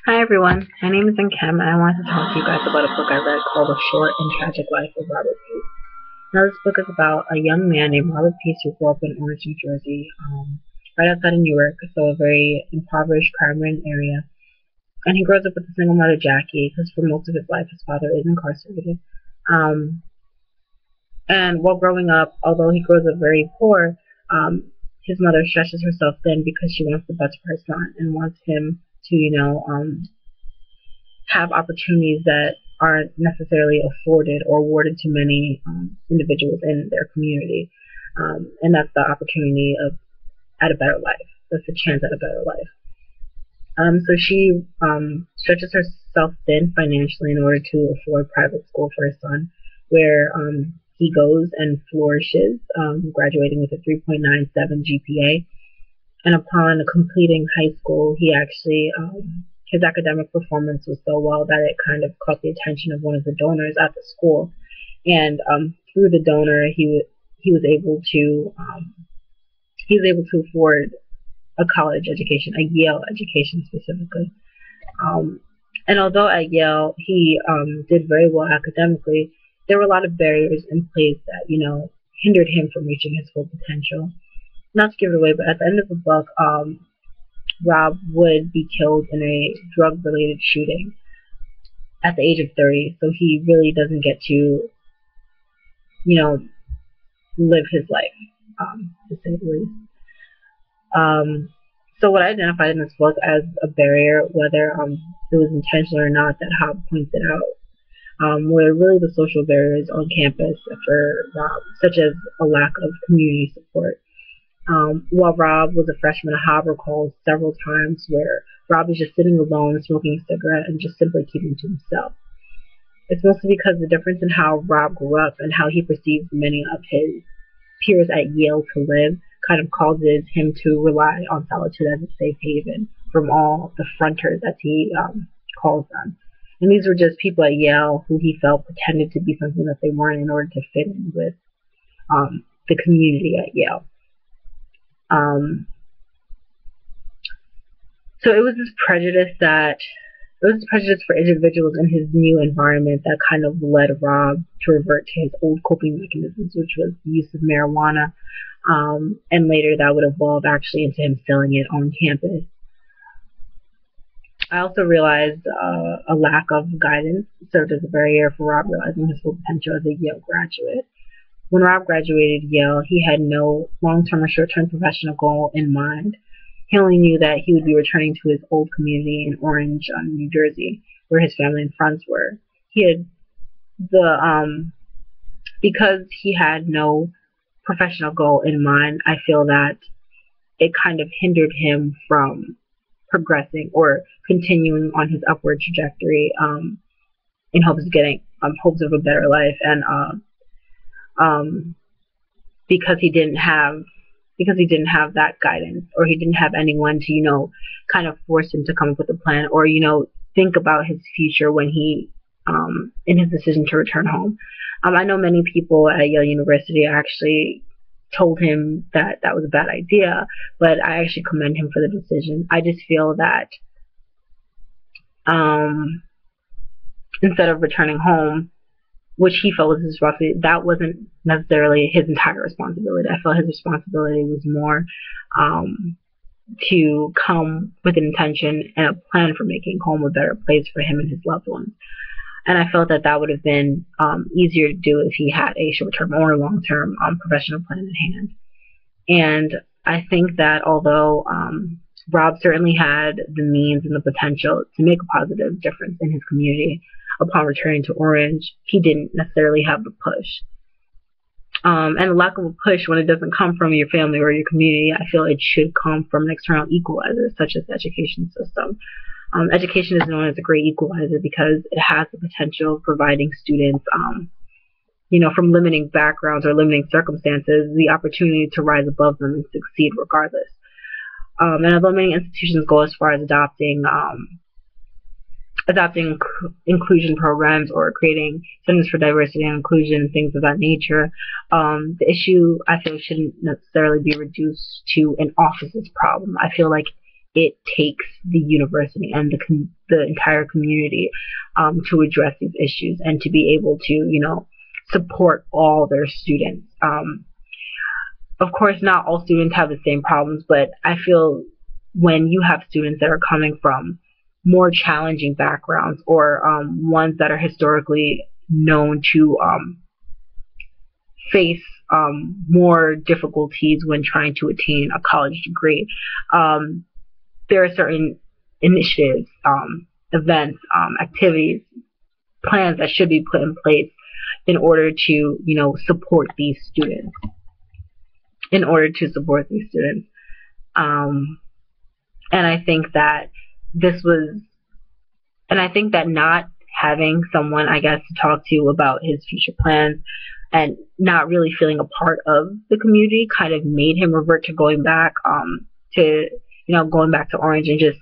Hi everyone, my name is Kim and I wanted to talk to you guys about a book I read called A Short and Tragic Life of Robert Peace. Now this book is about a young man named Robert Peace who grew up in Orange, New Jersey, right outside of Newark, so a very impoverished, crime-ridden area. And he grows up with a single mother, Jackie, because for most of his life his father is incarcerated. Um, and while growing up, although he grows up very poor, his mother stretches herself thin because she wants the best for her son and wants him to, have opportunities that aren't necessarily afforded or awarded to many individuals in their community. And that's the opportunity of at a better life. That's a chance at a better life. So she stretches herself thin financially in order to afford private school for her son, where he goes and flourishes, graduating with a 3.97 GPA. And upon completing high school, he actually his academic performance was so well that it kind of caught the attention of one of the donors at the school, and through the donor, he was able to afford a college education, a Yale education specifically. Um, and although at Yale he did very well academically, there were a lot of barriers in place that hindered him from reaching his full potential. Not to give it away, but at the end of the book, Rob would be killed in a drug-related shooting at the age of 30. So he really doesn't get to, you know, live his life, to say the least. Um, so what I identified in this book as a barrier, whether it was intentional or not, that Hobb pointed out, were really the social barriers on campus for Rob, such as a lack of community support. While Rob was a freshman, Hobb recalls several times where Rob is just sitting alone, smoking a cigarette, and just simply keeping to himself. It's mostly because the difference in how Rob grew up and how he perceives many of his peers at Yale to live kind of causes him to rely on solitude as a safe haven from all the fronters, as he calls them. And these were just people at Yale who he felt pretended to be something that they weren't in order to fit in with the community at Yale. Um, so it was prejudice for individuals in his new environment that kind of led Rob to revert to his old coping mechanisms, which was the use of marijuana, and later that would evolve actually into him selling it on campus. I also realized a lack of guidance served as a barrier for Rob realizing his full potential as a Yale graduate. When Rob graduated Yale, he had no long-term or short-term professional goal in mind. He only knew that he would be returning to his old community in Orange, New Jersey, where his family and friends were. He had the because he had no professional goal in mind. I feel that it kind of hindered him from progressing or continuing on his upward trajectory in hopes of getting hopes of a better life, and um, because he didn't have that guidance, or he didn't have anyone to kind of force him to come up with a plan, or think about his future when he in his decision to return home. I know many people at Yale University actually told him that that was a bad idea, but I actually commend him for the decision. I just feel that um, instead of returning home, which he felt was his responsibility, that wasn't necessarily his entire responsibility. I felt his responsibility was more to come with an intention and a plan for making home a better place for him and his loved ones. And I felt that that would have been easier to do if he had a short-term or long-term professional plan in hand. And I think that although Rob certainly had the means and the potential to make a positive difference in his community upon returning to Orange, he didn't necessarily have the push. And the lack of a push when it doesn't come from your family or your community, I feel it should come from an external equalizer, such as the education system. Education is known as a great equalizer because it has the potential of providing students, from limiting backgrounds or limiting circumstances, the opportunity to rise above them and succeed regardless. And although many institutions go as far as adopting inclusion programs or creating centers for diversity and inclusion, things of that nature, the issue I feel shouldn't necessarily be reduced to an office's problem. I feel like it takes the university and the entire community to address these issues and to be able to, support all their students. Of course, not all students have the same problems, but I feel when you have students that are coming from more challenging backgrounds or ones that are historically known to face more difficulties when trying to attain a college degree, there are certain initiatives, events, activities, plans that should be put in place in order to, support these students. In order to support these students, and I think that this was, and I think that not having someone, I guess, to talk to about his future plans and not really feeling a part of the community kind of made him revert to going back to, going back to Orange and just,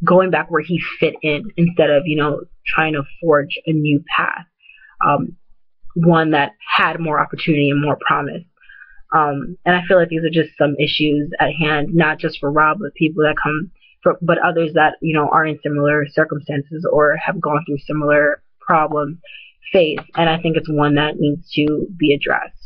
going back where he fit in instead of, trying to forge a new path, one that had more opportunity and more promise. And I feel like these are just some issues at hand, not just for Rob, but people that come from, but others that, are in similar circumstances or have gone through similar problems face. And I think it's one that needs to be addressed.